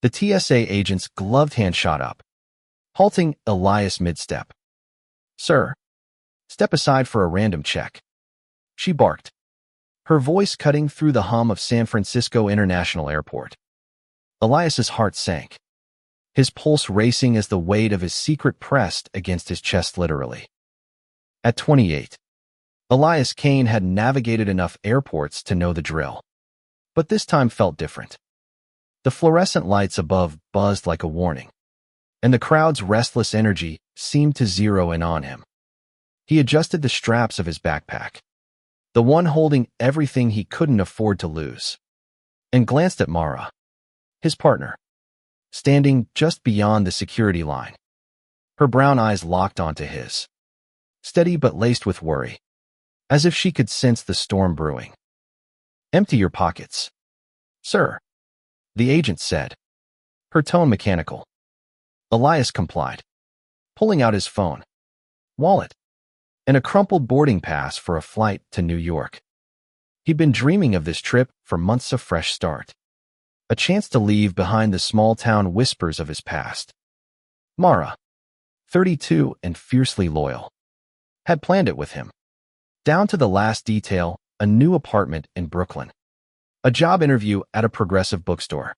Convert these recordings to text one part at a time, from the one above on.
The TSA agent's gloved hand shot up, halting Elias mid-step. "Sir, step aside for a random check," she barked, her voice cutting through the hum of San Francisco International Airport. Elias's heart sank, his pulse racing as the weight of his secret pressed against his chest literally. At 28, Elias Kane had navigated enough airports to know the drill. But this time felt different. The fluorescent lights above buzzed like a warning, and the crowd's restless energy seemed to zero in on him. He adjusted the straps of his backpack, the one holding everything he couldn't afford to lose, and glanced at Mara, his partner, standing just beyond the security line. Her brown eyes locked onto his, steady but laced with worry, as if she could sense the storm brewing. "Empty your pockets, sir," the agent said, her tone mechanical. Elias complied, pulling out his phone, wallet, and a crumpled boarding pass for a flight to New York. He'd been dreaming of this trip for months, a fresh start, a chance to leave behind the small-town whispers of his past. Mara, 32 and fiercely loyal, had planned it with him, down to the last detail: a new apartment in Brooklyn, a job interview at a progressive bookstore,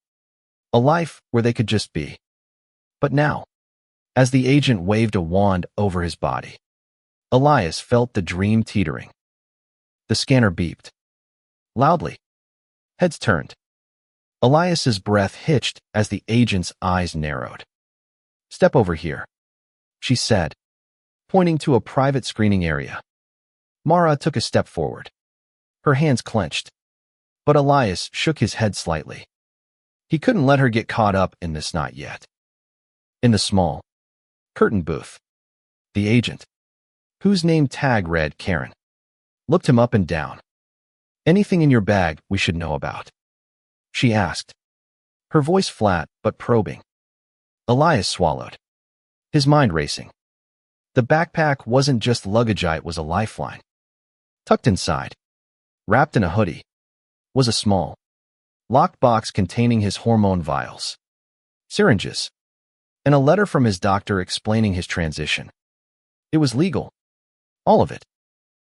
a life where they could just be. But now, as the agent waved a wand over his body, Elias felt the dream teetering. The scanner beeped loudly. Heads turned. Elias's breath hitched as the agent's eyes narrowed. "Step over here," she said, pointing to a private screening area. Mara took a step forward, her hands clenched, but Elias shook his head slightly. He couldn't let her get caught up in this, not yet. In the small, curtained booth, the agent, whose name tag read Karen, looked him up and down. "Anything in your bag we should know about?" she asked, her voice flat but probing. Elias swallowed, his mind racing. The backpack wasn't just luggage, it was a lifeline. Tucked inside, wrapped in a hoodie, was a small, locked box containing his hormone vials, syringes, and a letter from his doctor explaining his transition. It was legal, all of it.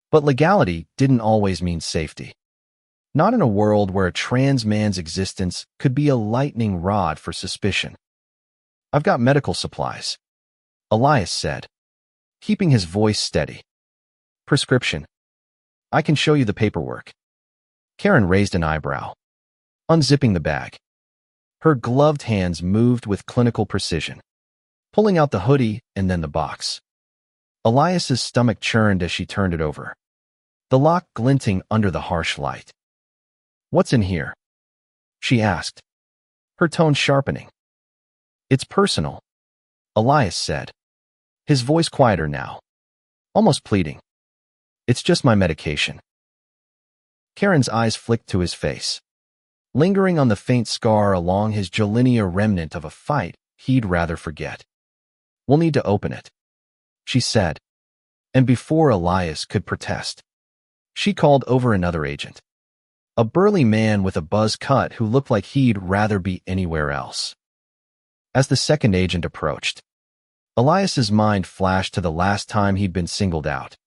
But legality didn't always mean safety. Not in a world where a trans man's existence could be a lightning rod for suspicion. "I've got medical supplies," Elias said, keeping his voice steady. "Prescription. I can show you the paperwork." Karen raised an eyebrow, unzipping the bag. Her gloved hands moved with clinical precision, pulling out the hoodie and then the box. Elias's stomach churned as she turned it over, the lock glinting under the harsh light. "What's in here?" she asked, her tone sharpening. "It's personal," Elias said, his voice quieter now, almost pleading. "It's just my medication." Karen's eyes flicked to his face, lingering on the faint scar along his jawline, a remnant of a fight he'd rather forget. "We'll need to open it," she said, and before Elias could protest, she called over another agent, a burly man with a buzz cut who looked like he'd rather be anywhere else. As the second agent approached, Elias's mind flashed to the last time he'd been singled out.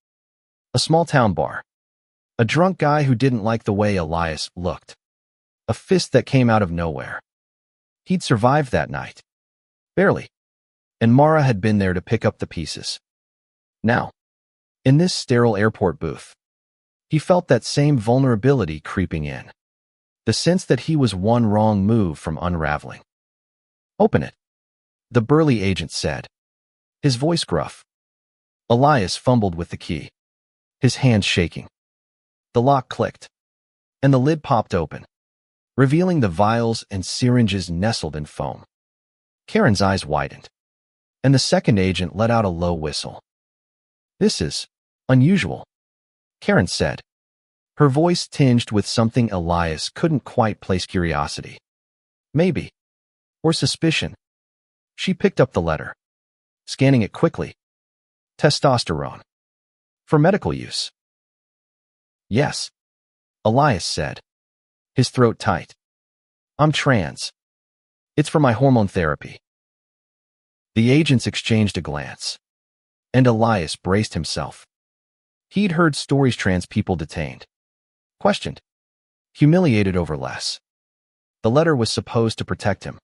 A small-town bar. A drunk guy who didn't like the way Elias looked. A fist that came out of nowhere. He'd survived that night. Barely. And Mara had been there to pick up the pieces. Now, in this sterile airport booth, he felt that same vulnerability creeping in. The sense that he was one wrong move from unraveling. "Open it," the burly agent said, his voice gruff. Elias fumbled with the key, his hands shaking. The lock clicked, and the lid popped open, revealing the vials and syringes nestled in foam. Karen's eyes widened, and the second agent let out a low whistle. "This is unusual," Karen said, her voice tinged with something Elias couldn't quite place: curiosity, maybe, or suspicion. She picked up the letter, scanning it quickly. "Testosterone. For medical use." "Yes," Elias said, his throat tight. "I'm trans." It's for my hormone therapy. The agents exchanged a glance, and Elias braced himself. He'd heard stories trans people detained, questioned, humiliated over less. The letter was supposed to protect him,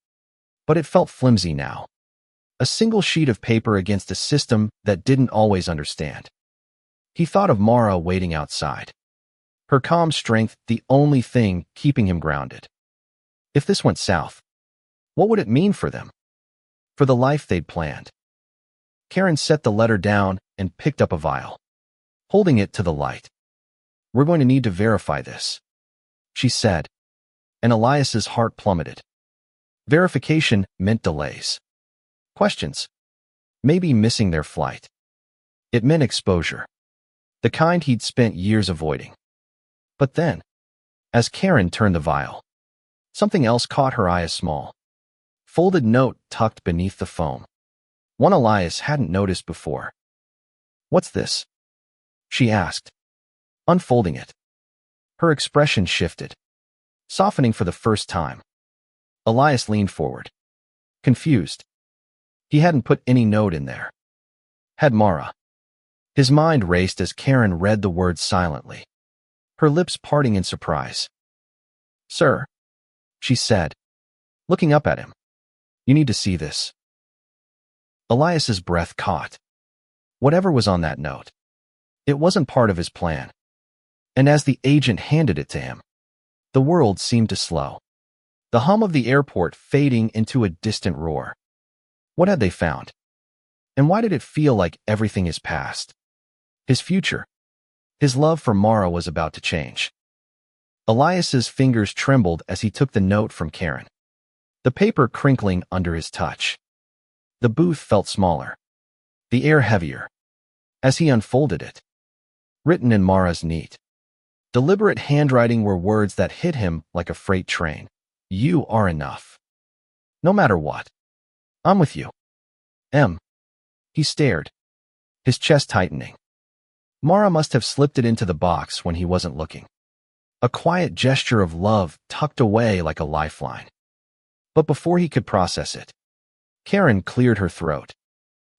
but it felt flimsy now. A single sheet of paper against a system that didn't always understand. He thought of Mara waiting outside. Her calm strength, the only thing keeping him grounded. If this went south, what would it mean for them? For the life they'd planned? Karen set the letter down and picked up a vial, holding it to the light. We're going to need to verify this, she said, and Elias's heart plummeted. Verification meant delays. Questions. Maybe missing their flight. It meant exposure. The kind he'd spent years avoiding. But then, as Karen turned the vial, something else caught her eye, a small, folded note tucked beneath the foam. One Elias hadn't noticed before. What's this? She asked, unfolding it. Her expression shifted, softening for the first time. Elias leaned forward, confused. He hadn't put any note in there. Had Mara? His mind raced as Karen read the words silently, her lips parting in surprise. Sir, she said, looking up at him. You need to see this. Elias's breath caught. Whatever was on that note, it wasn't part of his plan. And as the agent handed it to him, the world seemed to slow. The hum of the airport fading into a distant roar. What had they found? And why did it feel like everything is past? His future, his love for Mara was about to change. Elias's fingers trembled as he took the note from Karen, the paper crinkling under his touch. The booth felt smaller, the air heavier, as he unfolded it. Written in Mara's neat, deliberate handwriting were words that hit him like a freight train. You are enough. No matter what. I'm with you. M. He stared, his chest tightening. Mara must have slipped it into the box when he wasn't looking. A quiet gesture of love tucked away like a lifeline. But before he could process it, Karen cleared her throat,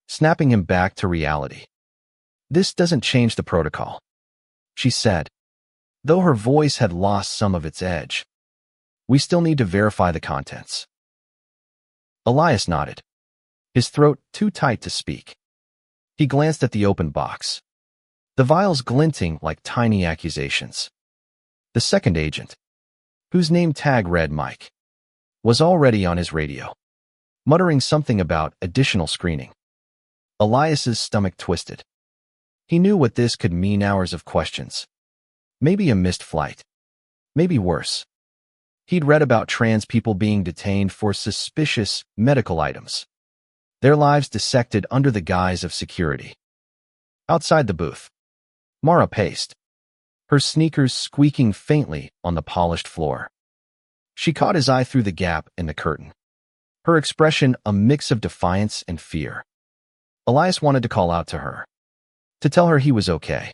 snapping him back to reality. This doesn't change the protocol, she said, though her voice had lost some of its edge. We still need to verify the contents. Elias nodded, his throat too tight to speak. He glanced at the open box, the vials glinting like tiny accusations. The second agent, whose name tag read Mike, was already on his radio, muttering something about additional screening. Elias's stomach twisted. He knew what this could mean: hours of questions. Maybe a missed flight. Maybe worse. He'd read about trans people being detained for suspicious medical items, their lives dissected under the guise of security. Outside the booth, Mara paced, her sneakers squeaking faintly on the polished floor. She caught his eye through the gap in the curtain, her expression a mix of defiance and fear. Elias wanted to call out to her, to tell her he was okay,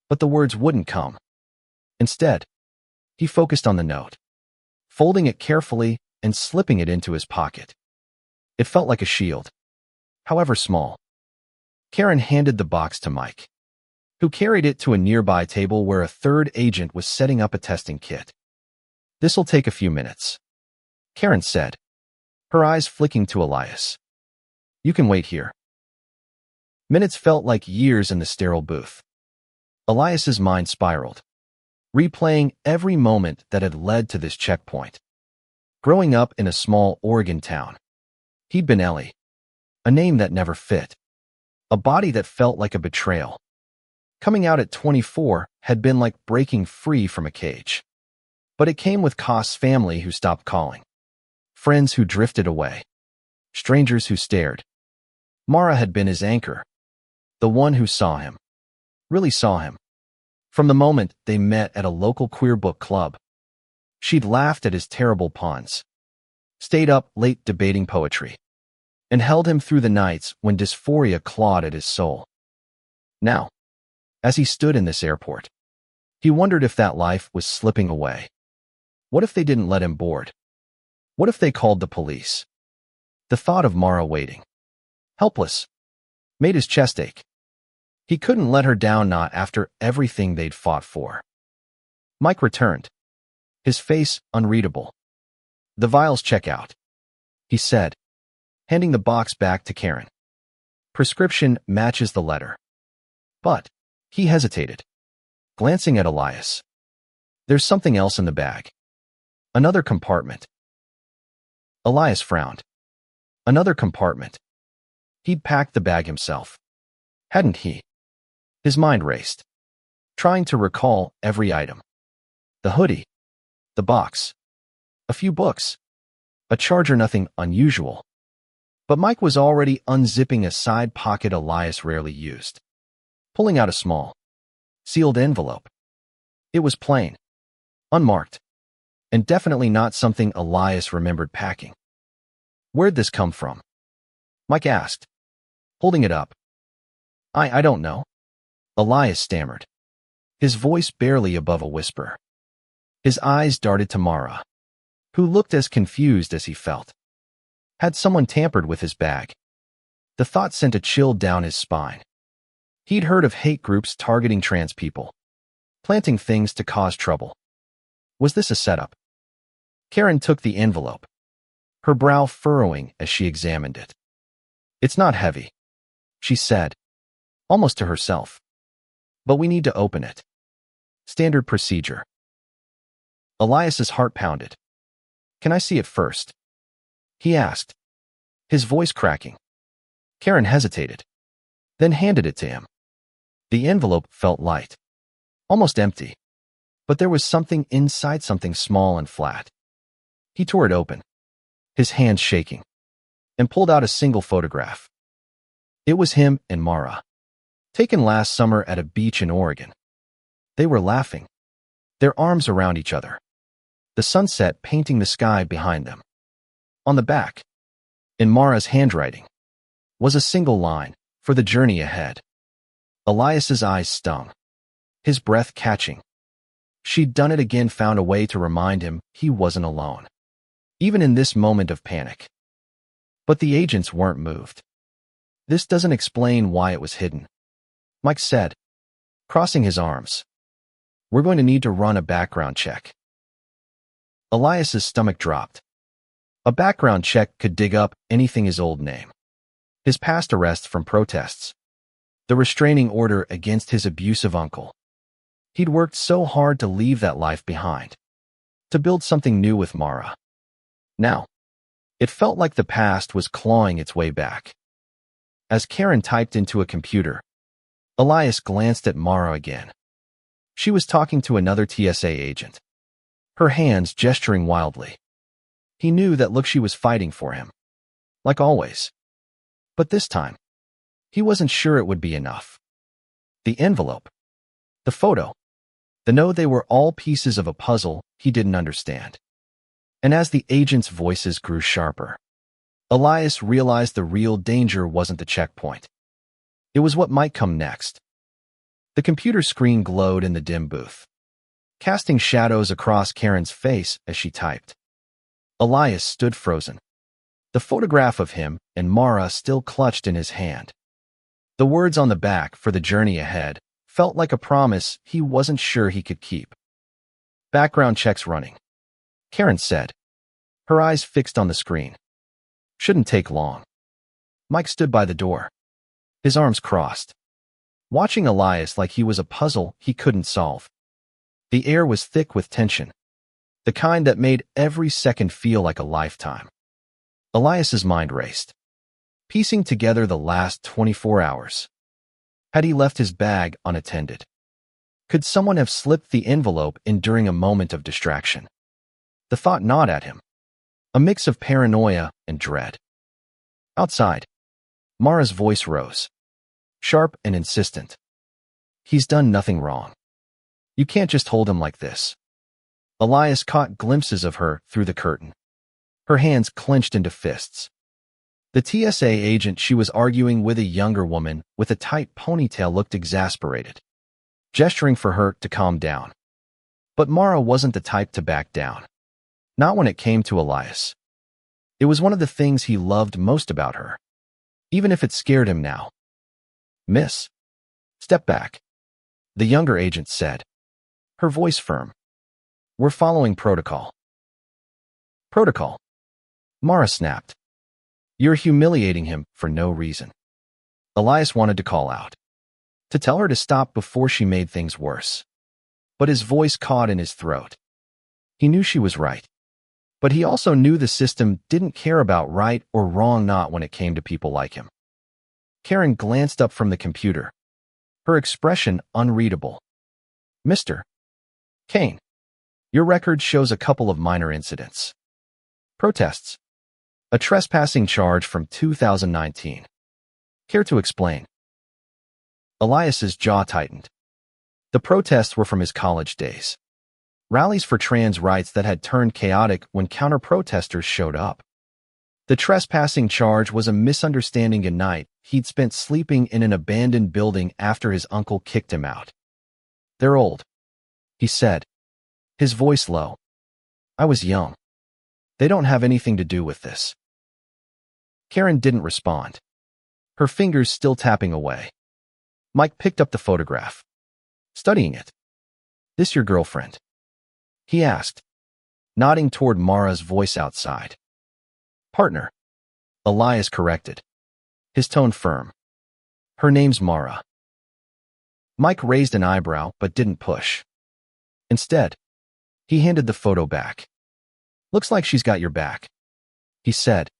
but the words wouldn't come. Instead, he focused on the note, folding it carefully and slipping it into his pocket. It felt like a shield, however small. Karen handed the box to Mike, who carried it to a nearby table where a third agent was setting up a testing kit. This'll take a few minutes, Karen said, her eyes flicking to Elias. You can wait here. Minutes felt like years in the sterile booth. Elias's mind spiraled, replaying every moment that had led to this checkpoint. Growing up in a small Oregon town, he'd been Ellie, a name that never fit, a body that felt like a betrayal. Coming out at 24 had been like breaking free from a cage. But it came with Koss's family who stopped calling, friends who drifted away, strangers who stared. Mara had been his anchor, the one who saw him, really saw him. From the moment they met at a local queer book club, she'd laughed at his terrible puns, stayed up late debating poetry, and held him through the nights when dysphoria clawed at his soul. Now, as he stood in this airport, he wondered if that life was slipping away. What if they didn't let him board? What if they called the police? The thought of Mara waiting, helpless, made his chest ache. He couldn't let her down, not after everything they'd fought for. Mike returned, his face unreadable. The vials check out, he said, handing the box back to Karen. Prescription matches the letter. But he hesitated, glancing at Elias. There's something else in the bag. Another compartment. Elias frowned. Another compartment. He'd packed the bag himself, hadn't he? His mind raced, trying to recall every item. The hoodie, the box, a few books, a charger, nothing unusual. But Mike was already unzipping a side pocket Elias rarely used, pulling out a small, sealed envelope. It was plain, unmarked, and definitely not something Elias remembered packing. Where'd this come from? Mike asked, holding it up. I don't know, Elias stammered, his voice barely above a whisper. His eyes darted to Mara, who looked as confused as he felt. Had someone tampered with his bag? The thought sent a chill down his spine. He'd heard of hate groups targeting trans people, planting things to cause trouble. Was this a setup? Karen took the envelope, her brow furrowing as she examined it. It's not heavy, she said, almost to herself. But we need to open it. Standard procedure. Elias's heart pounded. Can I see it first? He asked, his voice cracking. Karen hesitated, then handed it to him. The envelope felt light, almost empty, but there was something inside, something small and flat. He tore it open, his hands shaking, and pulled out a single photograph. It was him and Mara, taken last summer at a beach in Oregon. They were laughing, their arms around each other, the sunset painting the sky behind them. On the back, in Mara's handwriting, was a single line, for the journey ahead. Elias's eyes stung, his breath catching. She'd done it again, found a way to remind him he wasn't alone, even in this moment of panic. But the agents weren't moved. This doesn't explain why it was hidden, Mike said, crossing his arms. We're going to need to run a background check. Elias's stomach dropped. A background check could dig up anything: his old name, his past arrests from protests, the restraining order against his abusive uncle. He'd worked so hard to leave that life behind, to build something new with Mara. Now, it felt like the past was clawing its way back. As Karen typed into a computer, Elias glanced at Mara again. She was talking to another TSA agent, her hands gesturing wildly. He knew that look, she was fighting for him, like always. But this time, he wasn't sure it would be enough. The envelope, the photo, the note, they were all pieces of a puzzle he didn't understand. And as the agents' voices grew sharper, Elias realized the real danger wasn't the checkpoint. It was what might come next. The computer screen glowed in the dim booth, casting shadows across Karen's face as she typed. Elias stood frozen, the photograph of him and Mara still clutched in his hand. The words on the back, for the journey ahead, felt like a promise he wasn't sure he could keep. Background checks running, Karen said, her eyes fixed on the screen. Shouldn't take long. Mike stood by the door, his arms crossed, watching Elias like he was a puzzle he couldn't solve. The air was thick with tension, the kind that made every second feel like a lifetime. Elias's mind raced, piecing together the last 24 hours. Had he left his bag unattended? Could someone have slipped the envelope in during a moment of distraction? The thought gnawed at him, a mix of paranoia and dread. Outside, Mara's voice rose, sharp and insistent. He's done nothing wrong. You can't just hold him like this. Elias caught glimpses of her through the curtain, her hands clenched into fists. The TSA agent she was arguing with, a younger woman with a tight ponytail, looked exasperated, gesturing for her to calm down. But Mara wasn't the type to back down. Not when it came to Elias. It was one of the things he loved most about her, even if it scared him now. "Miss, step back," the younger agent said, her voice firm. "We're following protocol." "Protocol?" Mara snapped. "You're humiliating him for no reason." Elias wanted to call out, to tell her to stop before she made things worse. But his voice caught in his throat. He knew she was right. But he also knew the system didn't care about right or wrong not when it came to people like him. Karen glanced up from the computer, her expression unreadable. "Mr. Kane, your record shows a couple of minor incidents. Protests. A trespassing charge from 2019. Care to explain?" Elias's jaw tightened. The protests were from his college days. Rallies for trans rights that had turned chaotic when counter-protesters showed up. The trespassing charge was a misunderstanding a night he'd spent sleeping in an abandoned building after his uncle kicked him out. "They're old," he said, his voice low. "I was young. They don't have anything to do with this." Karen didn't respond, her fingers still tapping away. Mike picked up the photograph, studying it. "This your girlfriend?" he asked, nodding toward Mara's voice outside. "Partner," Elias corrected, his tone firm. "Her name's Mara." Mike raised an eyebrow but didn't push. Instead, he handed the photo back. "Looks like she's got your back," he said,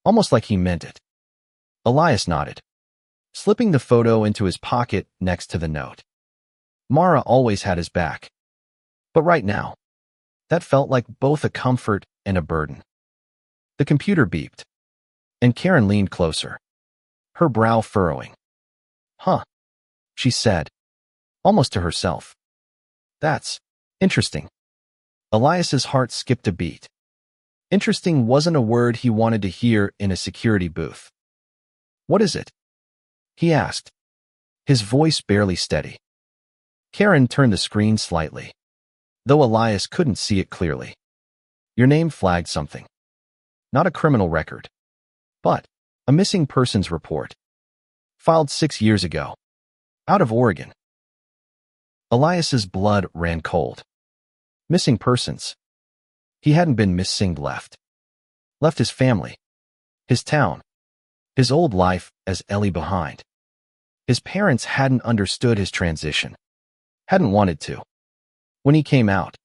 almost like he meant it. Elias nodded, slipping the photo into his pocket next to the note. Mara always had his back. But right now, that felt like both a comfort and a burden. The computer beeped, and Karen leaned closer, her brow furrowing. "Huh," she said, almost to herself. "That's interesting." Elias's heart skipped a beat. Interesting wasn't a word he wanted to hear in a security booth. "What is it?" he asked, his voice barely steady. Karen turned the screen slightly, though Elias couldn't see it clearly. "Your name flagged something. Not a criminal record, but a missing persons report. Filed 6 years ago. Out of Oregon." Elias's blood ran cold. Missing persons. He hadn't been missing left. Left his family, his town, his old life as Ellie behind. His parents hadn't understood his transition. Hadn't wanted to. When he came out,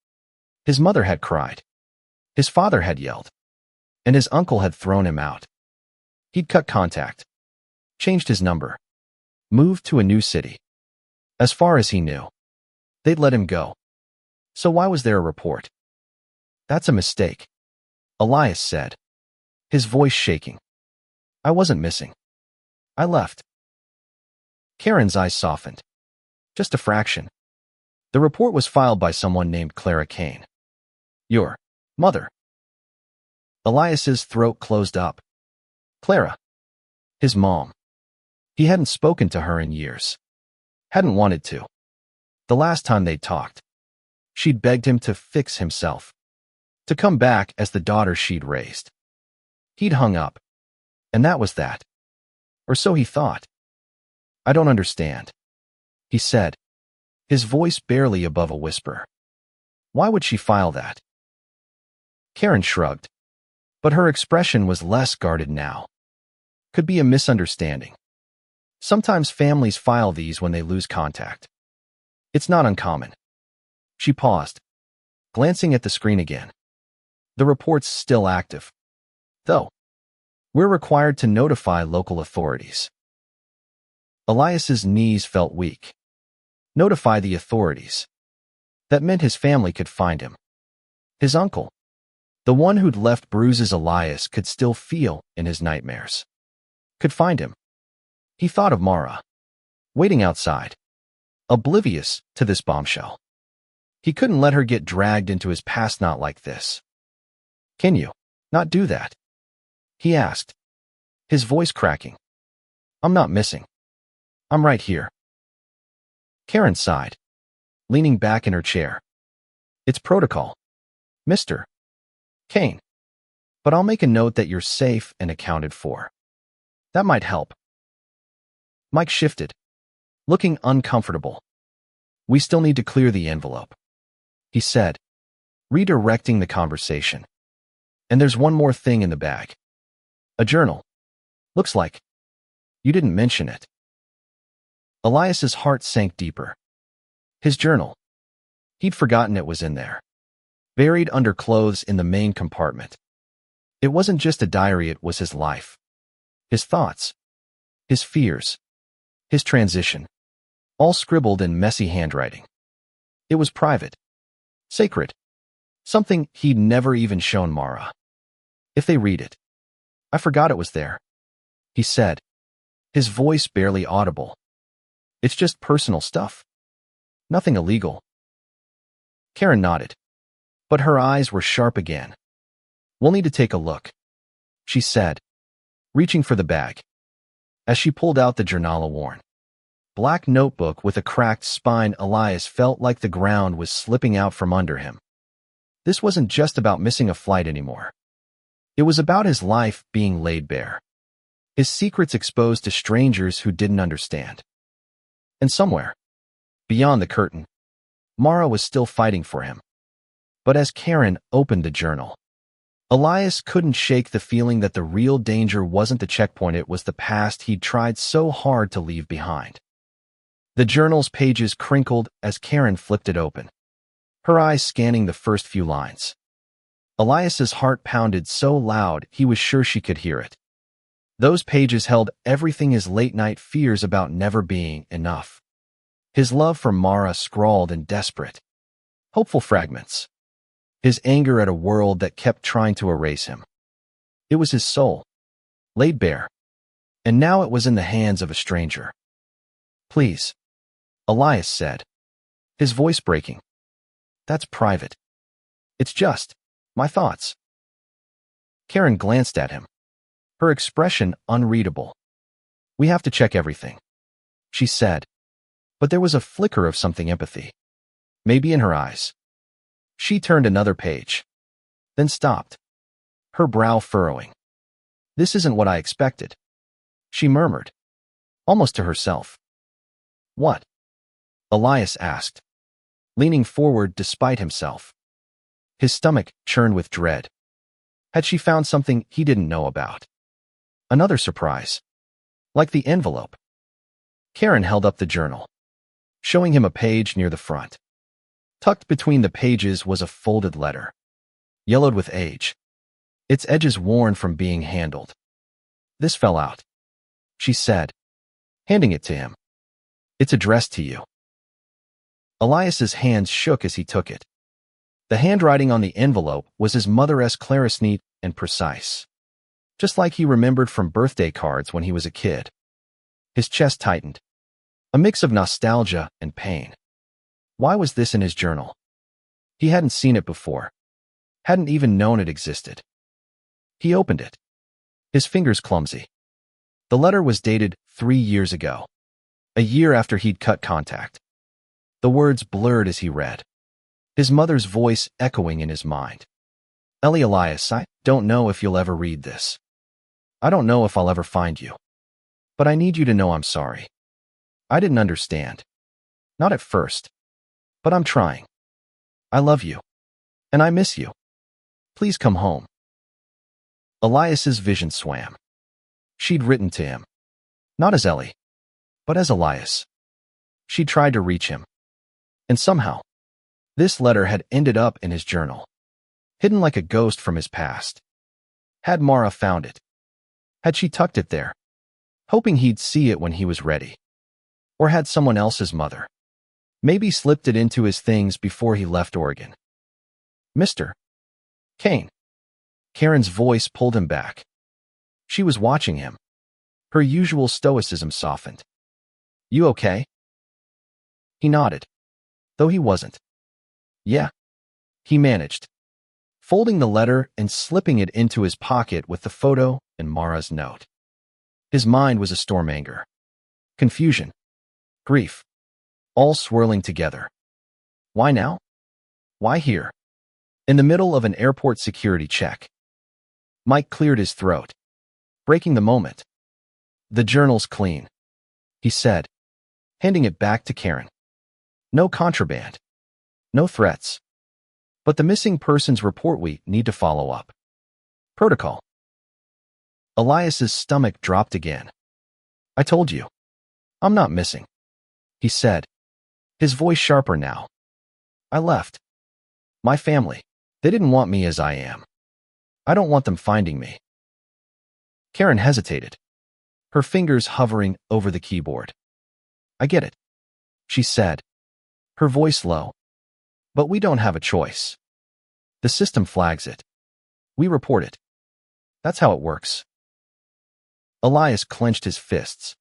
his mother had cried. His father had yelled. And his uncle had thrown him out. He'd cut contact. Changed his number. Moved to a new city. As far as he knew, they'd let him go. So why was there a report? "That's a mistake," Elias said, his voice shaking. "I wasn't missing. I left." Karen's eyes softened. Just a fraction. The report was filed by someone named Clara Kane. "Your mother." Elias's throat closed up. Clara. His mom. He hadn't spoken to her in years. Hadn't wanted to. The last time they talked, she'd begged him to fix himself, to come back as the daughter she'd raised. He'd hung up, and that was that. Or so he thought. "I don't understand," he said, his voice barely above a whisper. "Why would she file that?" Karen shrugged, but her expression was less guarded now. Could be a misunderstanding. Sometimes families file these when they lose contact. It's not uncommon. She paused, glancing at the screen again. "The report's still active, though. We're required to notify local authorities." Elias's knees felt weak. Notify the authorities. That meant his family could find him. His uncle, the one who'd left bruises Elias could still feel in his nightmares, could find him. He thought of Mara, waiting outside, oblivious to this bombshell. He couldn't let her get dragged into his past not like this. "Can you not do that?" he asked, his voice cracking. "I'm not missing. I'm right here." Karen sighed, leaning back in her chair. "It's protocol, Mr. Kane." But I'll make a note that you're safe and accounted for. That might help. Mike shifted, looking uncomfortable. We still need to clear the envelope, he said, redirecting the conversation. And there's one more thing in the bag. A journal. Looks like. You didn't mention it. Elias's heart sank deeper. His journal. He'd forgotten it was in there, buried under clothes in the main compartment. It wasn't just a diary, it was his life. His thoughts. His fears. His transition. All scribbled in messy handwriting. It was private. Sacred. Something he'd never even shown Mara. If they read it. I forgot it was there, he said, his voice barely audible. It's just personal stuff. Nothing illegal. Karen nodded, but her eyes were sharp again. We'll need to take a look, she said, reaching for the bag. As she pulled out the journal-worn black notebook with a cracked spine, Elias felt like the ground was slipping out from under him. This wasn't just about missing a flight anymore. It was about his life being laid bare, his secrets exposed to strangers who didn't understand. And somewhere, beyond the curtain, Mara was still fighting for him. But as Karen opened the journal, Elias couldn't shake the feeling that the real danger wasn't the checkpoint, it was the past he'd tried so hard to leave behind. The journal's pages crinkled as Karen flipped it open, her eyes scanning the first few lines. Elias's heart pounded so loud he was sure she could hear it. Those pages held everything: his late-night fears about never being enough, his love for Mara scrawled in desperate, hopeful fragments, his anger at a world that kept trying to erase him. It was his soul, laid bare, and now it was in the hands of a stranger. Please, Elias said, his voice breaking. That's private. It's just my thoughts. Karen glanced at him, her expression unreadable. We have to check everything, she said, but there was a flicker of something empathy, maybe in her eyes. She turned another page, then stopped, her brow furrowing. This isn't what I expected, she murmured, almost to herself. What? Elias asked, leaning forward despite himself. His stomach churned with dread. Had she found something he didn't know about? Another surprise. Like the envelope. Karen held up the journal, showing him a page near the front. Tucked between the pages was a folded letter, yellowed with age, its edges worn from being handled. This fell out, she said, handing it to him. It's addressed to you. Elias's hands shook as he took it. The handwriting on the envelope was his mother's Clarice, neat and precise, just like he remembered from birthday cards when he was a kid. His chest tightened, a mix of nostalgia and pain. Why was this in his journal? He hadn't seen it before, hadn't even known it existed. He opened it, his fingers clumsy. The letter was dated 3 years ago, a year after he'd cut contact. The words blurred as he read, his mother's voice echoing in his mind. Ellie, Elias, I don't know if you'll ever read this. I don't know if I'll ever find you. But I need you to know I'm sorry. I didn't understand. Not at first. But I'm trying. I love you. And I miss you. Please come home. Elias's vision swam. She'd written to him. Not as Ellie, but as Elias. She tried to reach him. And somehow, this letter had ended up in his journal, hidden like a ghost from his past. Had Mara found it? Had she tucked it there, hoping he'd see it when he was ready? Or had someone else's mother maybe slipped it into his things before he left Oregon? Mr. Kane. Karen's voice pulled him back. She was watching him. Her usual stoicism softened. You okay? He nodded, though he wasn't. Yeah, he managed, folding the letter and slipping it into his pocket with the photo and Mara's note. His mind was a storm: anger, confusion, grief, all swirling together. Why now? Why here? In the middle of an airport security check. Mike cleared his throat, breaking the moment. The journal's clean, he said, handing it back to Karen. No contraband. No threats. But the missing persons report we need to follow up. Protocol. Elias's stomach dropped again. I told you. I'm not missing, he said, his voice sharper now. I left. My family. They didn't want me as I am. I don't want them finding me. Karen hesitated, her fingers hovering over the keyboard. I get it, she said, her voice low. But we don't have a choice. The system flags it. We report it. That's how it works. Elias clenched his fists,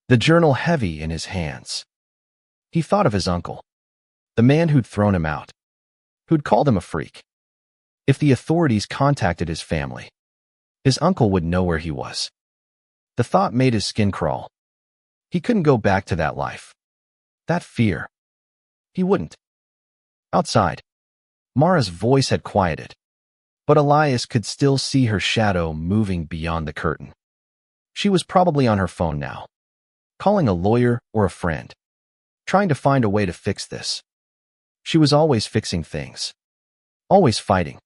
the journal heavy in his hands. He thought of his uncle, the man who'd thrown him out, who'd called him a freak. If the authorities contacted his family, his uncle would know where he was. The thought made his skin crawl. He couldn't go back to that life. That fear. He wouldn't. Outside, Mara's voice had quieted, but Elias could still see her shadow moving beyond the curtain. She was probably on her phone now, calling a lawyer or a friend, trying to find a way to fix this. She was always fixing things, always fighting.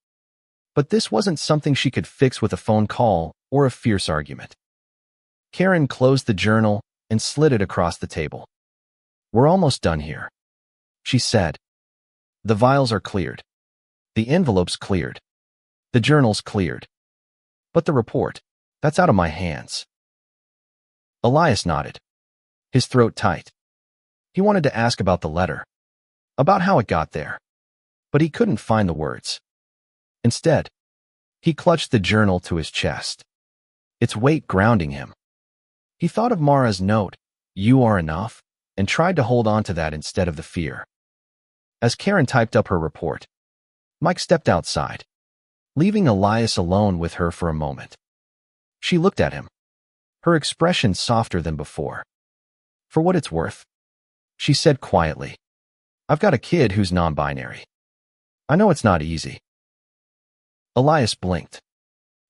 But this wasn't something she could fix with a phone call or a fierce argument. Karen closed the journal and slid it across the table. We're almost done here, she said. The vials are cleared. The envelope's cleared. The journal's cleared. But the report, that's out of my hands. Elias nodded, his throat tight. He wanted to ask about the letter, about how it got there, but he couldn't find the words. Instead, he clutched the journal to his chest, its weight grounding him. He thought of Mara's note, "You are enough," and tried to hold on to that instead of the fear. As Karen typed up her report, Mike stepped outside, leaving Elias alone with her for a moment. She looked at him, her expression softer than before. For what it's worth, she said quietly, I've got a kid who's non-binary. I know it's not easy. Elias blinked,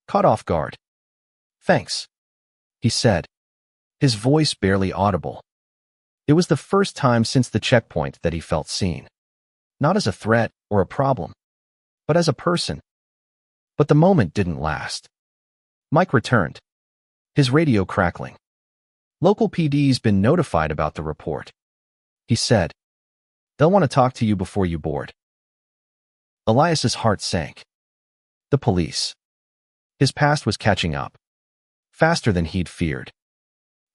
caught off guard. Thanks, he said, his voice barely audible. It was the first time since the checkpoint that he felt seen, not as a threat or a problem, but as a person. But the moment didn't last. Mike returned, his radio crackling. Local PD's been notified about the report, he said. They'll want to talk to you before you board. Elias's heart sank. The police. His past was catching up, faster than he'd feared.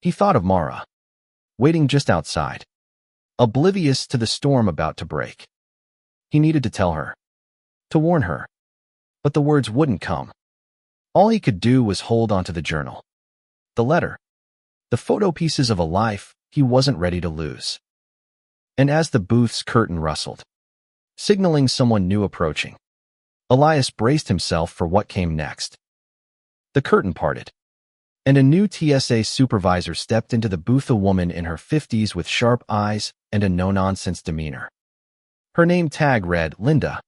He thought of Mara, waiting just outside, oblivious to the storm about to break. He needed to tell her, to warn her, but the words wouldn't come. All he could do was hold onto the journal, the letter, the photo pieces of a life he wasn't ready to lose. And as the booth's curtain rustled, signaling someone new approaching, Elias braced himself for what came next. The curtain parted, and a new TSA supervisor stepped into the booth, a woman in her 50s with sharp eyes and a no-nonsense demeanor. Her name tag read Linda,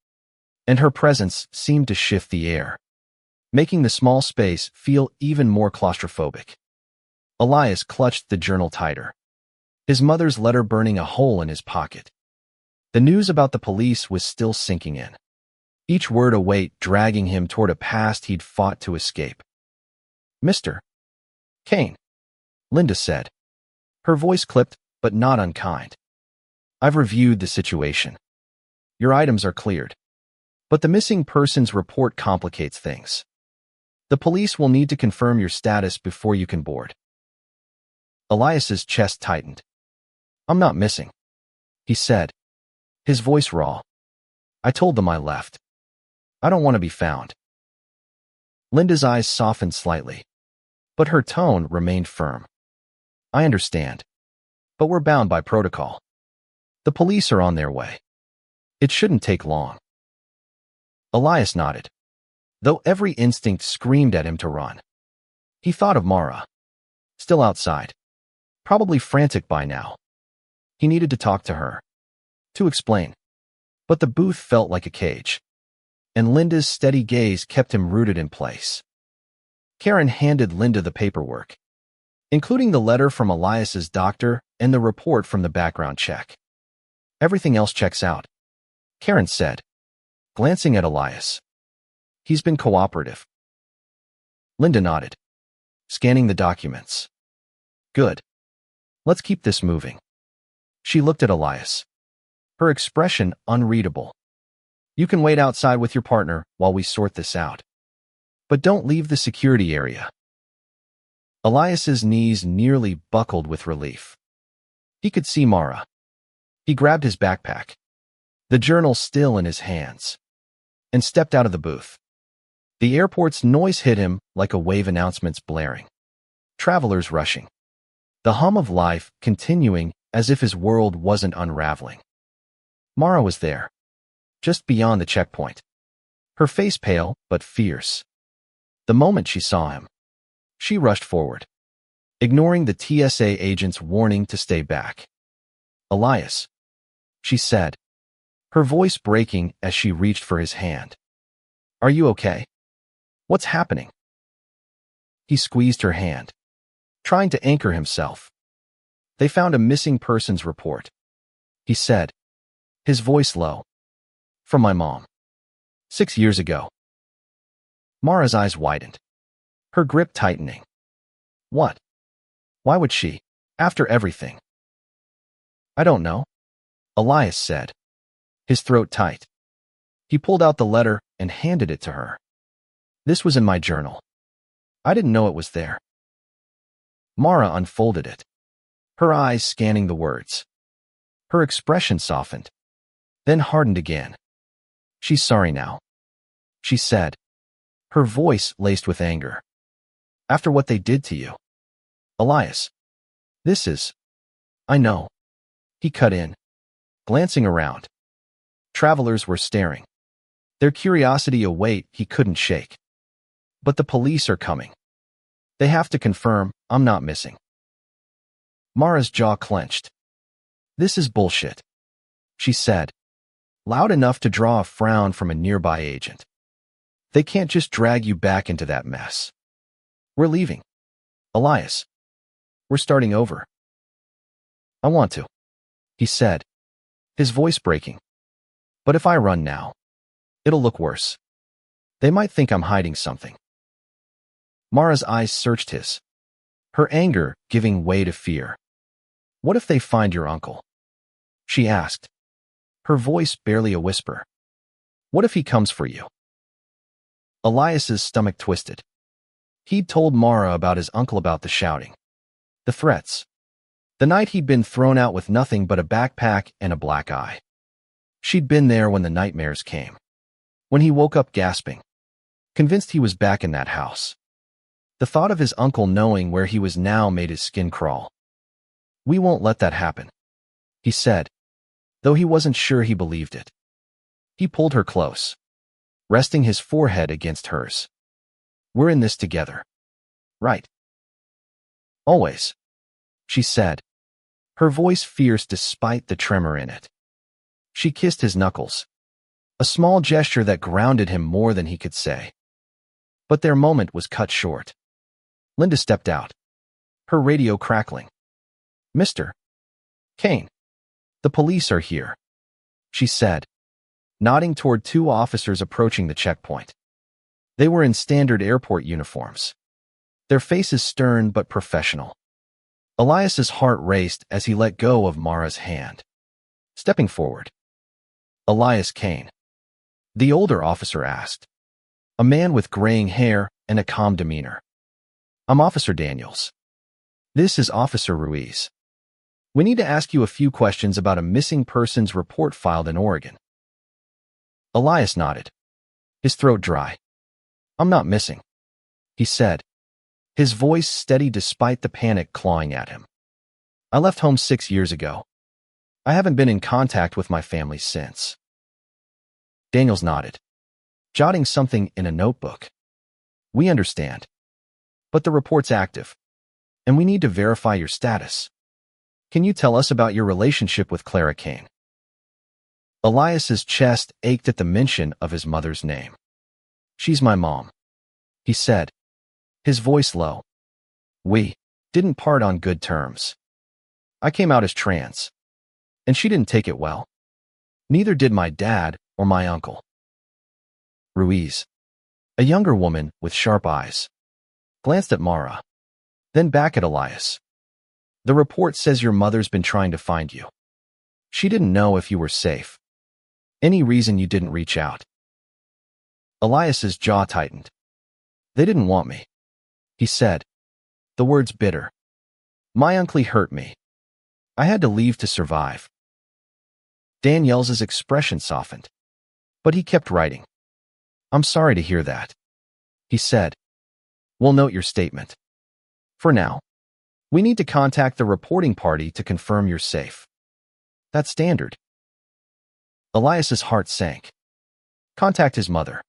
and her presence seemed to shift the air, making the small space feel even more claustrophobic. Elias clutched the journal tighter, his mother's letter burning a hole in his pocket. The news about the police was still sinking in, each word a weight dragging him toward a past he'd fought to escape. Mr. Kane, Linda said, her voice clipped but not unkind. I've reviewed the situation. Your items are cleared, but the missing persons report complicates things. The police will need to confirm your status before you can board. Elias's chest tightened. I'm not missing, he said, his voice raw. I told them I left. I don't want to be found. Linda's eyes softened slightly, but her tone remained firm. I understand, but we're bound by protocol. The police are on their way. It shouldn't take long. Elias nodded, though every instinct screamed at him to run. He thought of Mara, still outside, probably frantic by now. He needed to talk to her, to explain. But the booth felt like a cage, and Linda's steady gaze kept him rooted in place. Karen handed Linda the paperwork, including the letter from Elias's doctor and the report from the background check. Everything else checks out, Karen said, glancing at Elias. He's been cooperative. Linda nodded, scanning the documents. Good. Let's keep this moving. She looked at Elias, her expression unreadable. You can wait outside with your partner while we sort this out. But don't leave the security area. Elias's knees nearly buckled with relief. He could see Mara. He grabbed his backpack, the journal still in his hands, and stepped out of the booth. The airport's noise hit him like a wave, announcements blaring, travelers rushing, the hum of life continuing as if his world wasn't unraveling. Mara was there, just beyond the checkpoint, her face pale but fierce. The moment she saw him, she rushed forward, ignoring the TSA agent's warning to stay back. Elias, she said, her voice breaking as she reached for his hand. Are you okay? What's happening? He squeezed her hand, trying to anchor himself. They found a missing persons report, he said, his voice low. From my mom. 6 years ago. Mara's eyes widened, her grip tightening. What? Why would she, after everything? I don't know, Elias said, his throat tight. He pulled out the letter and handed it to her. This was in my journal. I didn't know it was there. Mara unfolded it, her eyes scanning the words. Her expression softened, then hardened again. She's sorry now, she said, her voice laced with anger. After what they did to you. Elias, this is... I know. He cut in, glancing around. Travelers were staring, their curiosity a weight he couldn't shake. But the police are coming. They have to confirm I'm not missing. Mara's jaw clenched. This is bullshit, she said, loud enough to draw a frown from a nearby agent. They can't just drag you back into that mess. We're leaving. Elias. We're starting over. I want to, he said, his voice breaking. But if I run now, it'll look worse. They might think I'm hiding something. Mara's eyes searched his, her anger giving way to fear. What if they find your uncle? She asked, her voice barely a whisper. What if he comes for you? Elias's stomach twisted. He'd told Mara about his uncle, about the shouting, the threats, the night he'd been thrown out with nothing but a backpack and a black eye. She'd been there when the nightmares came, when he woke up gasping, convinced he was back in that house. The thought of his uncle knowing where he was now made his skin crawl. We won't let that happen, he said, though he wasn't sure he believed it. He pulled her close, resting his forehead against hers. We're in this together. Right? Always, she said, her voice fierce despite the tremor in it. She kissed his knuckles, a small gesture that grounded him more than he could say. But their moment was cut short. Linda stepped out, her radio crackling. Mr. Kane, the police are here, she said, nodding toward 2 officers approaching the checkpoint. They were in standard airport uniforms, their faces stern but professional. Elias's heart raced as he let go of Mara's hand. Stepping forward. Elias Kane, the older officer asked, a man with graying hair and a calm demeanor. I'm Officer Daniels. This is Officer Ruiz. We need to ask you a few questions about a missing persons report filed in Oregon. Elias nodded, his throat dry. I'm not missing, he said, his voice steady despite the panic clawing at him. I left home 6 years ago. I haven't been in contact with my family since. Daniels nodded, jotting something in a notebook. We understand. But the report's active, and we need to verify your status. Can you tell us about your relationship with Clara Kane? Elias's chest ached at the mention of his mother's name. She's my mom, he said, his voice low. We didn't part on good terms. I came out as trans, and she didn't take it well. Neither did my dad or my uncle. Ruiz, a younger woman with sharp eyes, glanced at Mara, then back at Elias. The report says your mother's been trying to find you. She didn't know if you were safe. Any reason you didn't reach out? Elias's jaw tightened. They didn't want me, he said, the words bitter. My uncle hurt me. I had to leave to survive. Danielle's expression softened, but he kept writing. I'm sorry to hear that, he said. We'll note your statement. For now, we need to contact the reporting party to confirm you're safe. That's standard. Elias's heart sank. Contact his mother.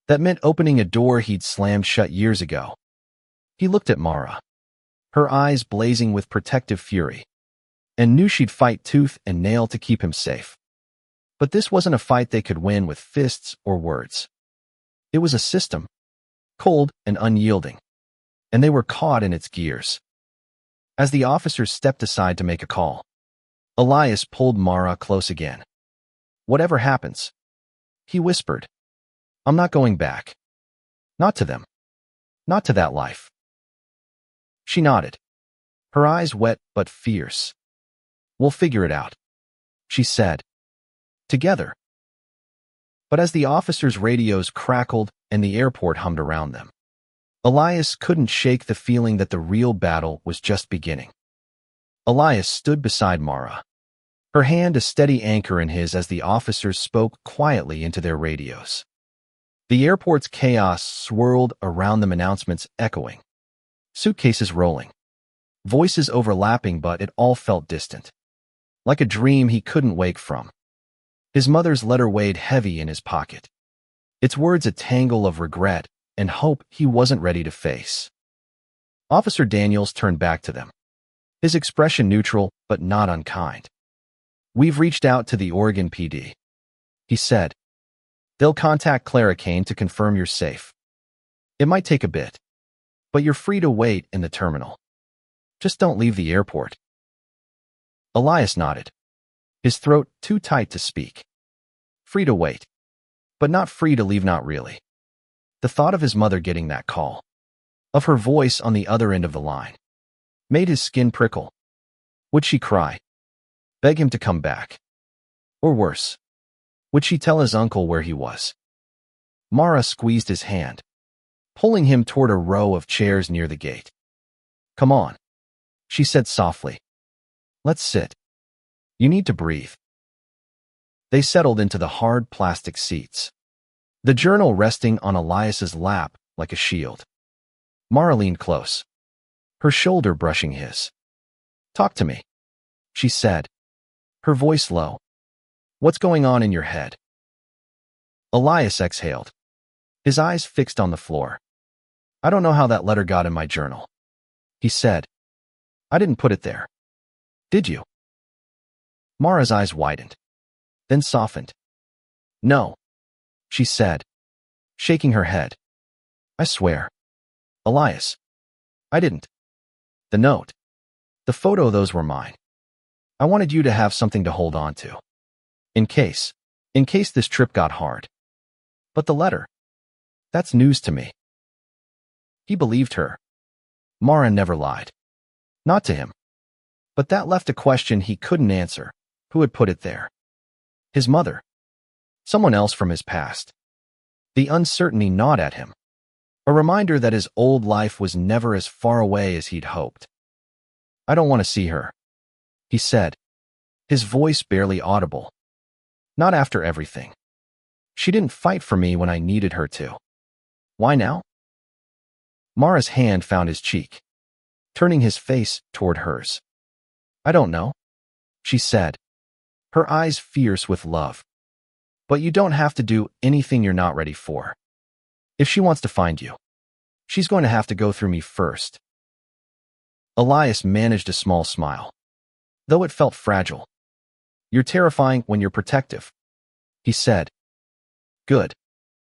That meant opening a door he'd slammed shut years ago. He looked at Mara, her eyes blazing with protective fury, and knew she'd fight tooth and nail to keep him safe. But this wasn't a fight they could win with fists or words. It was a system, cold and unyielding, and they were caught in its gears. As the officers stepped aside to make a call, Elias pulled Mara close again. Whatever happens, he whispered, I'm not going back. Not to them. Not to that life. She nodded, her eyes wet but fierce. We'll figure it out, she said. Together. But as the officers' radios crackled and the airport hummed around them, Elias couldn't shake the feeling that the real battle was just beginning. Elias stood beside Mara, her hand a steady anchor in his as the officers spoke quietly into their radios. The airport's chaos swirled around them, announcements echoing, suitcases rolling, voices overlapping, but it all felt distant, like a dream he couldn't wake from. His mother's letter weighed heavy in his pocket, its words a tangle of regret and hope he wasn't ready to face. Officer Daniels turned back to them, his expression neutral but not unkind. We've reached out to the Oregon PD, he said. They'll contact Clara Kane to confirm you're safe. It might take a bit, but you're free to wait in the terminal. Just don't leave the airport. Elias nodded, his throat too tight to speak. Free to wait, but not free to leave, not really. The thought of his mother getting that call, of her voice on the other end of the line, made his skin prickle. Would she cry? Beg him to come back? Or worse, would she tell his uncle where he was? Mara squeezed his hand, pulling him toward a row of chairs near the gate. Come on, she said softly. Let's sit. You need to breathe. They settled into the hard plastic seats, the journal resting on Elias's lap like a shield. Mara leaned close, her shoulder brushing his. Talk to me, she said, her voice low. What's going on in your head? Elias exhaled, his eyes fixed on the floor. I don't know how that letter got in my journal, he said. I didn't put it there. Did you? Mara's eyes widened, then softened. No, she said, shaking her head. I swear. Elias, I didn't. The note, the photo, those were mine. I wanted you to have something to hold on to. In case this trip got hard. But the letter, that's news to me. He believed her. Mara never lied. Not to him. But that left a question he couldn't answer. Who had put it there? His mother. Someone else from his past. The uncertainty gnawed at him. A reminder that his old life was never as far away as he'd hoped. I don't want to see her, he said, his voice barely audible. Not after everything. She didn't fight for me when I needed her to. Why now? Mara's hand found his cheek, turning his face toward hers. I don't know, she said, her eyes fierce with love. But you don't have to do anything you're not ready for. If she wants to find you, she's going to have to go through me first. Elias managed a small smile, though it felt fragile. You're terrifying when you're protective, he said. Good,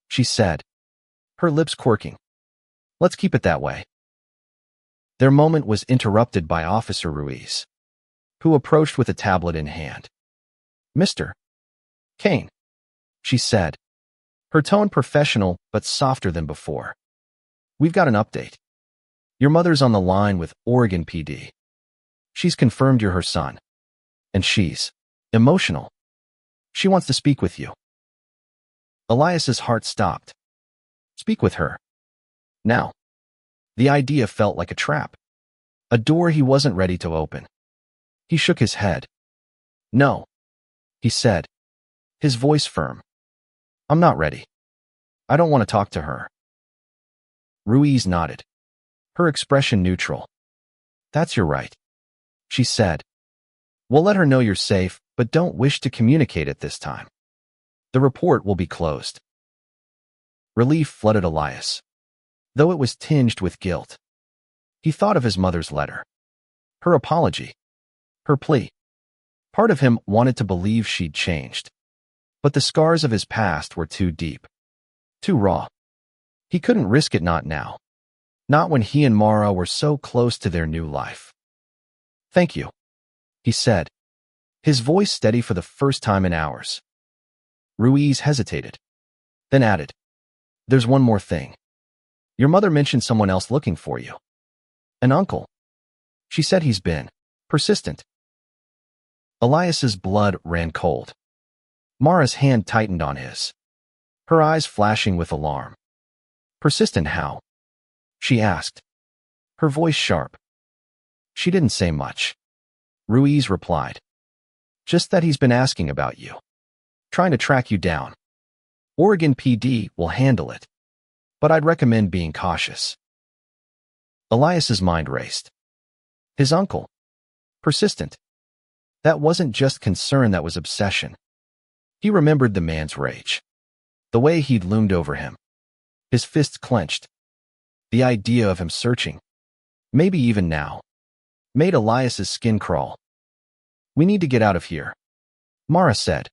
she said, her lips quirking. Let's keep it that way. Their moment was interrupted by Officer Ruiz, who approached with a tablet in hand. Mr. Kane, she said, her tone professional but softer than before. We've got an update. Your mother's on the line with Oregon PD. She's confirmed you're her son. And she's emotional. She wants to speak with you. Elias's heart stopped. Speak with her. Now. The idea felt like a trap. A door he wasn't ready to open. He shook his head. No, he said, his voice firm. I'm not ready. I don't want to talk to her. Ruiz nodded, her expression neutral. That's your right, she said. We'll let her know you're safe, but don't wish to communicate at this time. The report will be closed. Relief flooded Elias, though it was tinged with guilt. He thought of his mother's letter, her apology, her plea. Part of him wanted to believe she'd changed, but the scars of his past were too deep, too raw. He couldn't risk it, not now, not when he and Mara were so close to their new life. Thank you, he said, his voice steady for the first time in hours. Ruiz hesitated, then added, There's one more thing. Your mother mentioned someone else looking for you. An uncle. She said he's been persistent. Elias's blood ran cold. Mara's hand tightened on his, her eyes flashing with alarm. Persistent how? She asked, her voice sharp. She didn't say much. Ruiz replied, just that he's been asking about you, trying to track you down. Oregon PD will handle it, but I'd recommend being cautious. Elias's mind raced. His uncle. Persistent. That wasn't just concern, that was obsession. He remembered the man's rage, the way he'd loomed over him, his fists clenched. The idea of him searching, maybe even now, made Elias's skin crawl. We need to get out of here, Mara said,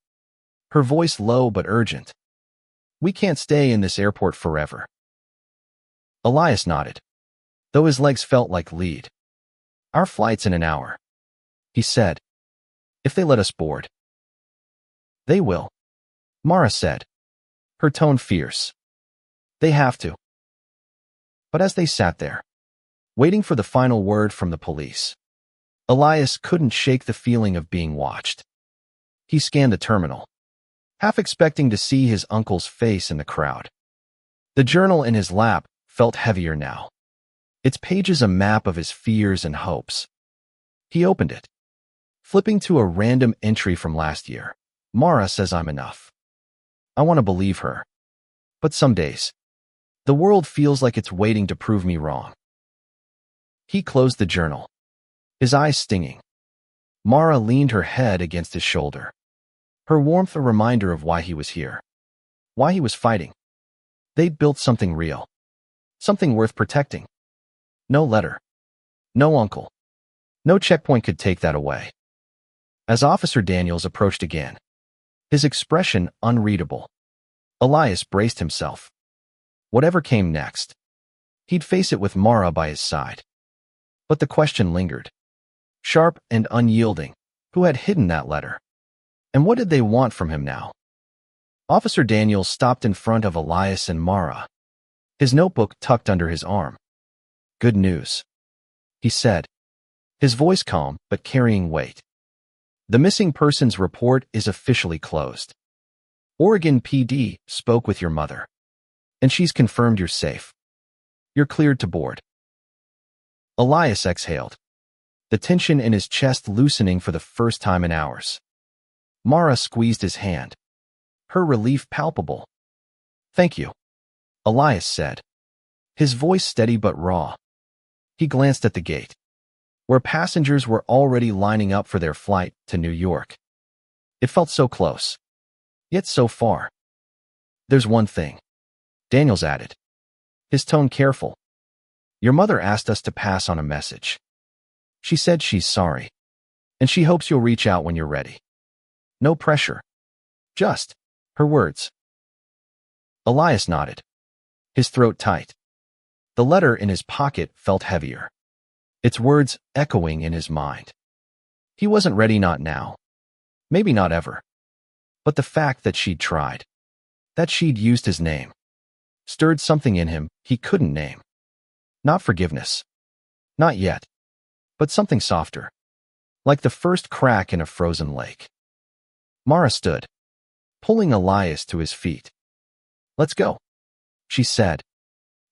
her voice low but urgent. We can't stay in this airport forever. Elias nodded, though his legs felt like lead. Our flight's in an hour, he said, if they let us board. They will, Mara said, her tone fierce. They have to. But as they sat there, waiting for the final word from the police, Elias couldn't shake the feeling of being watched. He scanned the terminal, half expecting to see his uncle's face in the crowd. The journal in his lap felt heavier now, its pages a map of his fears and hopes. He opened it, flipping to a random entry from last year. Mara says I'm enough. I want to believe her. But some days, the world feels like it's waiting to prove me wrong. He closed the journal, his eyes stinging. Mara leaned her head against his shoulder, her warmth a reminder of why he was here, why he was fighting. They'd built something real, something worth protecting. No letter, no uncle, no checkpoint could take that away. As Officer Daniels approached again, his expression unreadable, Elias braced himself. Whatever came next, he'd face it with Mara by his side. But the question lingered, sharp and unyielding. Who had hidden that letter? And what did they want from him now? Officer Daniels stopped in front of Elias and Mara, his notebook tucked under his arm. Good news, he said, his voice calm but carrying weight. The missing persons report is officially closed. Oregon PD spoke with your mother, and she's confirmed you're safe. You're cleared to board. Elias exhaled, the tension in his chest loosening for the first time in hours. Mara squeezed his hand, her relief palpable. Thank you, Elias said, his voice steady but raw. He glanced at the gate, where passengers were already lining up for their flight to New York. It felt so close, yet so far. There's one thing, Daniels added, his tone careful. Your mother asked us to pass on a message. She said she's sorry, and she hopes you'll reach out when you're ready. No pressure. Just her words. Elias nodded, his throat tight. The letter in his pocket felt heavier, its words echoing in his mind. He wasn't ready, not now. Maybe not ever. But the fact that she'd tried, that she'd used his name, stirred something in him he couldn't name. Not forgiveness. Not yet. But something softer. Like the first crack in a frozen lake. Mara stood, pulling Elias to his feet. "Let's go," she said,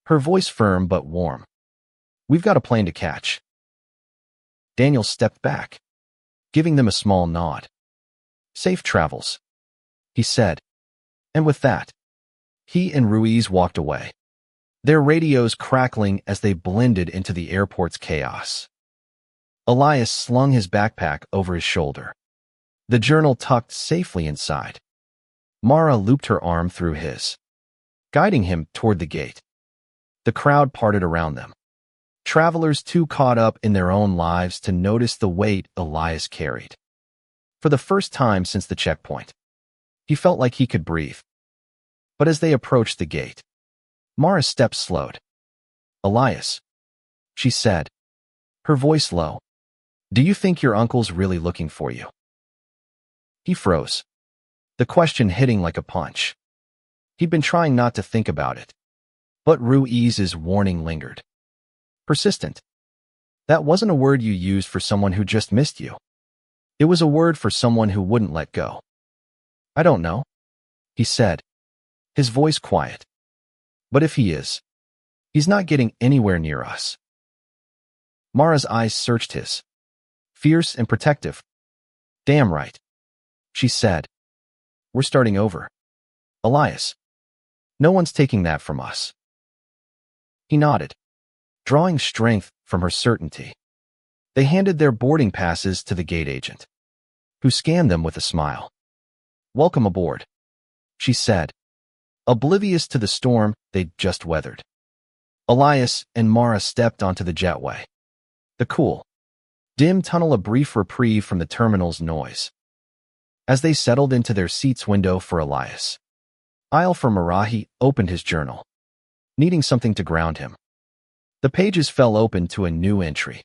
her voice firm but warm. "We've got a plane to catch." Daniel stepped back, giving them a small nod. "Safe travels," he said. And with that, he and Ruiz walked away, their radios crackling as they blended into the airport's chaos. Elias slung his backpack over his shoulder, the journal tucked safely inside. Mara looped her arm through his, guiding him toward the gate. The crowd parted around them, travelers too caught up in their own lives to notice the weight Elias carried. For the first time since the checkpoint, he felt like he could breathe. But as they approached the gate, Mara's steps slowed. "Elias," she said, her voice low, "do you think your uncle's really looking for you?" He froze, the question hitting like a punch. He'd been trying not to think about it, but Ruiz's warning lingered. Persistent. That wasn't a word you used for someone who just missed you. It was a word for someone who wouldn't let go. "I don't know," he said, his voice quiet. "But if he is, he's not getting anywhere near us." Mara's eyes searched his, fierce and protective. "Damn right," she said. "We're starting over, Elias. No one's taking that from us." He nodded, drawing strength from her certainty. They handed their boarding passes to the gate agent, who scanned them with a smile. "Welcome aboard," she said, oblivious to the storm they'd just weathered. Elias and Mara stepped onto the jetway, the cool, dim tunnel a brief reprieve from the terminal's noise. As they settled into their seat's window for Elias, aisle for Marahi opened his journal, needing something to ground him. The pages fell open to a new entry,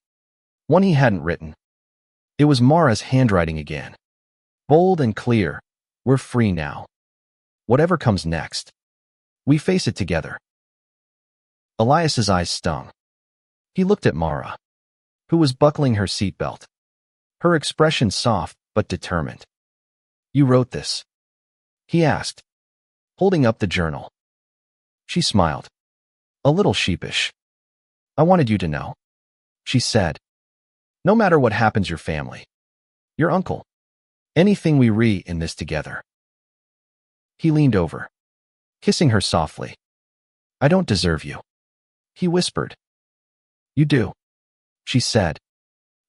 one he hadn't written. It was Mara's handwriting again, bold and clear. "We're free now. Whatever comes next, we face it together." Elias's eyes stung. He looked at Mara, who was buckling her seatbelt, her expression soft but determined. "You wrote this?" he asked, holding up the journal. She smiled, a little sheepish. "I wanted you to know," she said. "No matter what happens, your family, your uncle, anything we read in this together." He leaned over, kissing her softly. "I don't deserve you," he whispered. "You do," she said,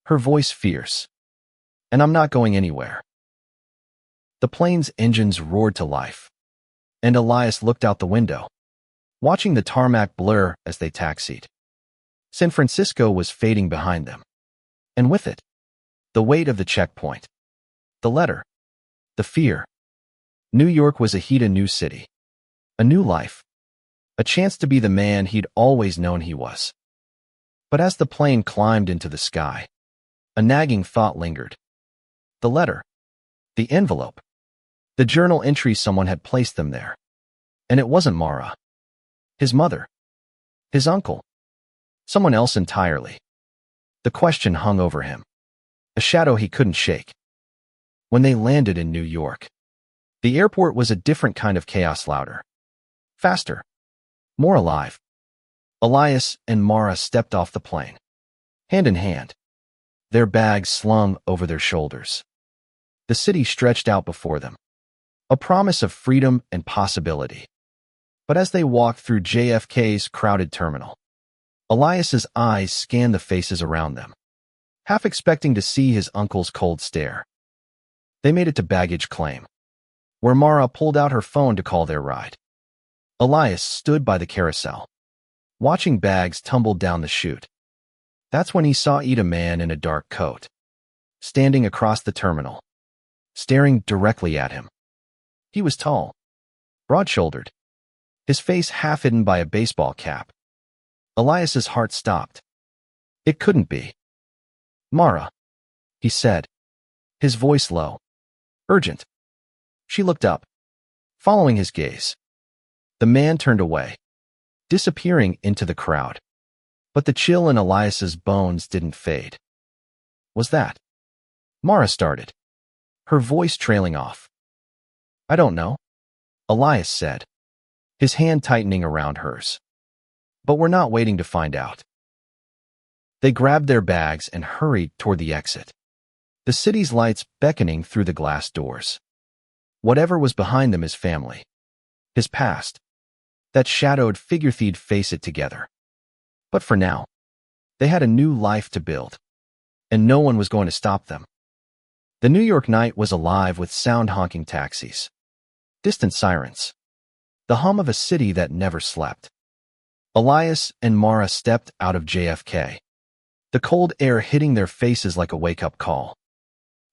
her voice fierce. "And I'm not going anywhere." The plane's engines roared to life, and Elias looked out the window, watching the tarmac blur as they taxied. San Francisco was fading behind them, and with it, the weight of the checkpoint, the letter, the fear. New York was a new city, a new life, a chance to be the man he'd always known he was. But as the plane climbed into the sky, a nagging thought lingered. The letter, the envelope, the journal entry, someone had placed them there. And it wasn't Mara, his mother, his uncle, someone else entirely. The question hung over him, a shadow he couldn't shake. When they landed in New York, the airport was a different kind of chaos, louder, faster, more alive. Elias and Mara stepped off the plane, hand in hand, their bags slung over their shoulders. The city stretched out before them, a promise of freedom and possibility. But as they walked through JFK's crowded terminal, Elias's eyes scanned the faces around them, half expecting to see his uncle's cold stare. They made it to baggage claim, where Mara pulled out her phone to call their ride. Elias stood by the carousel, watching bags tumble down the chute. That's when he saw a man in a dark coat, standing across the terminal, staring directly at him. He was tall, broad-shouldered, his face half hidden by a baseball cap. Elias's heart stopped. It couldn't be. Mara, he said, his voice low, urgent. She looked up, following his gaze. The man turned away, disappearing into the crowd. But the chill in Elias's bones didn't fade. Was that? Mara started, her voice trailing off. I don't know, Elias said, his hand tightening around hers. But we're not waiting to find out. They grabbed their bags and hurried toward the exit, the city's lights beckoning through the glass doors. Whatever was behind them, his family, his past, that shadowed figure, they'd face it together. But for now, they had a new life to build, and no one was going to stop them. The New York night was alive with sound honking taxis, distant sirens, the hum of a city that never slept. Elias and Mara stepped out of JFK, the cold air hitting their faces like a wake-up call.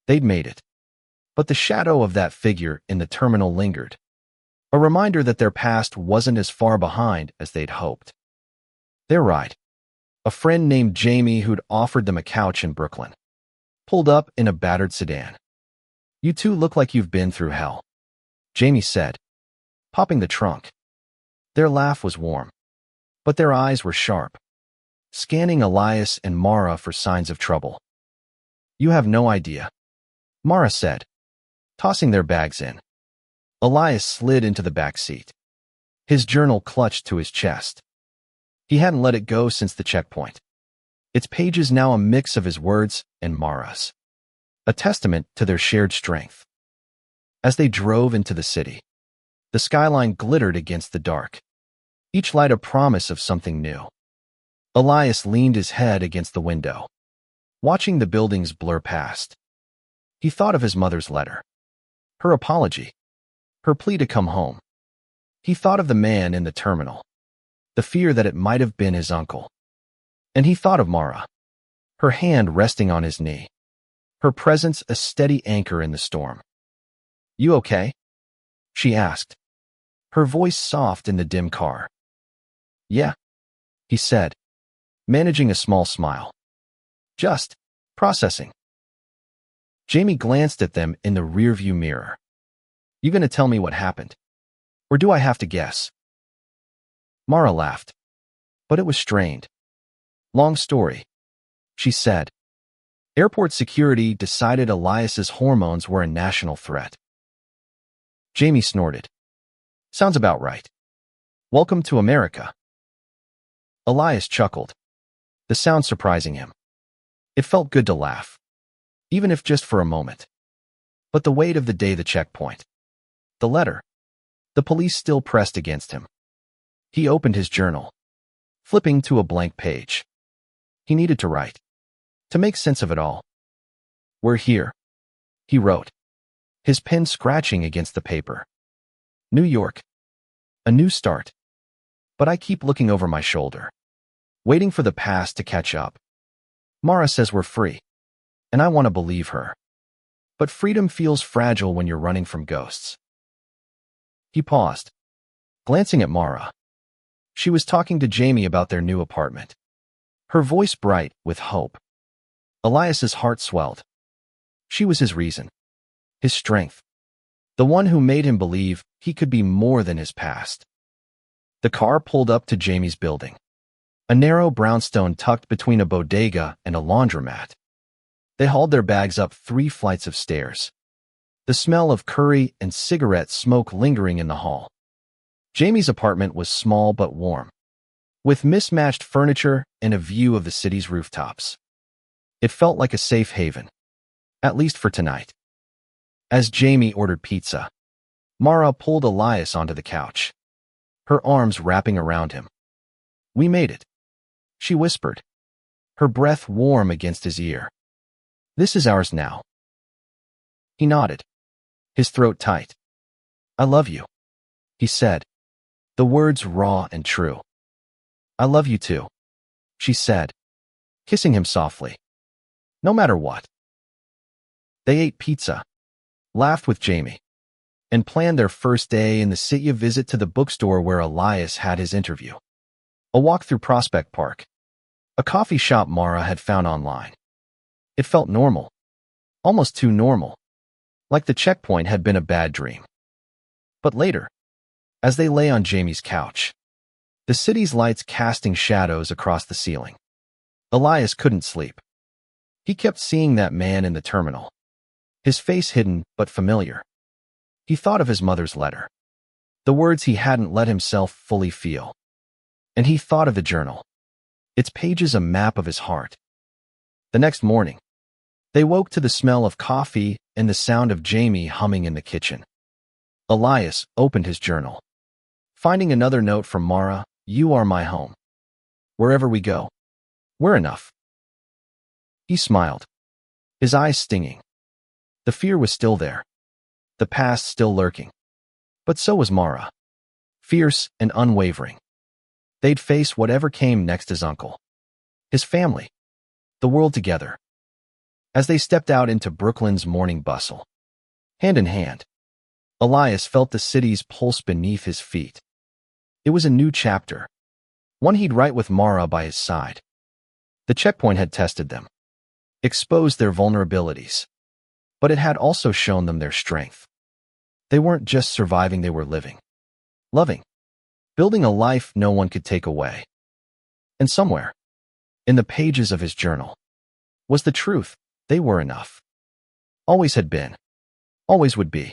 They'd made it. But the shadow of that figure in the terminal lingered, a reminder that their past wasn't as far behind as they'd hoped. Their ride, a friend named Jamie who'd offered them a couch in Brooklyn, pulled up in a battered sedan. You two look like you've been through hell, Jamie said, popping the trunk. Their laugh was warm, but their eyes were sharp, scanning Elias and Mara for signs of trouble. You have no idea, Mara said, tossing their bags in. Elias slid into the back seat, his journal clutched to his chest. He hadn't let it go since the checkpoint, its pages now a mix of his words and Mara's, a testament to their shared strength. As they drove into the city, the skyline glittered against the dark, each light a promise of something new. Elias leaned his head against the window, watching the buildings blur past. He thought of his mother's letter, her apology, her plea to come home. He thought of the man in the terminal, the fear that it might have been his uncle. And he thought of Mara, her hand resting on his knee, her presence a steady anchor in the storm. You okay? She asked, her voice soft in the dim car. Yeah, he said, managing a small smile. Just processing. Jamie glanced at them in the rearview mirror. You gonna tell me what happened? Or do I have to guess? Mara laughed, but it was strained. Long story, she said. Airport security decided Elias's hormones were a national threat. Jamie snorted. Sounds about right. Welcome to America. Elias chuckled, the sound surprising him. It felt good to laugh, even if just for a moment. But the weight of the day, the checkpoint, the letter, the police still pressed against him. He opened his journal, flipping to a blank page. He needed to write, to make sense of it all. We're here, he wrote, his pen scratching against the paper. New York. A new start. But I keep looking over my shoulder, waiting for the past to catch up. Mara says we're free, and I want to believe her. But freedom feels fragile when you're running from ghosts. He paused, glancing at Mara. She was talking to Jamie about their new apartment, her voice bright with hope. Elias's heart swelled. She was his reason, his strength, the one who made him believe he could be more than his past. The car pulled up to Jamie's building, a narrow brownstone tucked between a bodega and a laundromat. They hauled their bags up 3 flights of stairs, the smell of curry and cigarette smoke lingering in the hall. Jamie's apartment was small but warm, with mismatched furniture and a view of the city's rooftops. It felt like a safe haven, at least for tonight. As Jamie ordered pizza, Mara pulled Elias onto the couch, her arms wrapping around him. We made it, she whispered, her breath warm against his ear. This is ours now. He nodded, his throat tight. I love you, he said, the words raw and true. I love you too, she said, kissing him softly. No matter what. They ate pizza, laughed with Jamie, and planned their first day in the city, a visit to the bookstore where Elias had his interview. A walk through Prospect Park. A coffee shop Mara had found online. It felt normal. Almost too normal. Like the checkpoint had been a bad dream. But later, as they lay on Jamie's couch, the city's lights casting shadows across the ceiling, Elias couldn't sleep. He kept seeing that man in the terminal, his face hidden but familiar. He thought of his mother's letter, the words he hadn't let himself fully feel. And he thought of the journal, its pages a map of his heart. The next morning, they woke to the smell of coffee and the sound of Jamie humming in the kitchen. Elias opened his journal, finding another note from Mara. You are my home. Wherever we go, we're enough. He smiled, his eyes stinging. The fear was still there, the past still lurking. But so was Mara, fierce and unwavering. They'd face whatever came next, his uncle, his family, the world together. As they stepped out into Brooklyn's morning bustle, hand in hand, Elias felt the city's pulse beneath his feet. It was a new chapter, one he'd write with Mara by his side. The checkpoint had tested them, exposed their vulnerabilities, but it had also shown them their strength. They weren't just surviving, they were living, loving, building a life no one could take away. And somewhere, in the pages of his journal, was the truth. They were enough. Always had been. Always would be.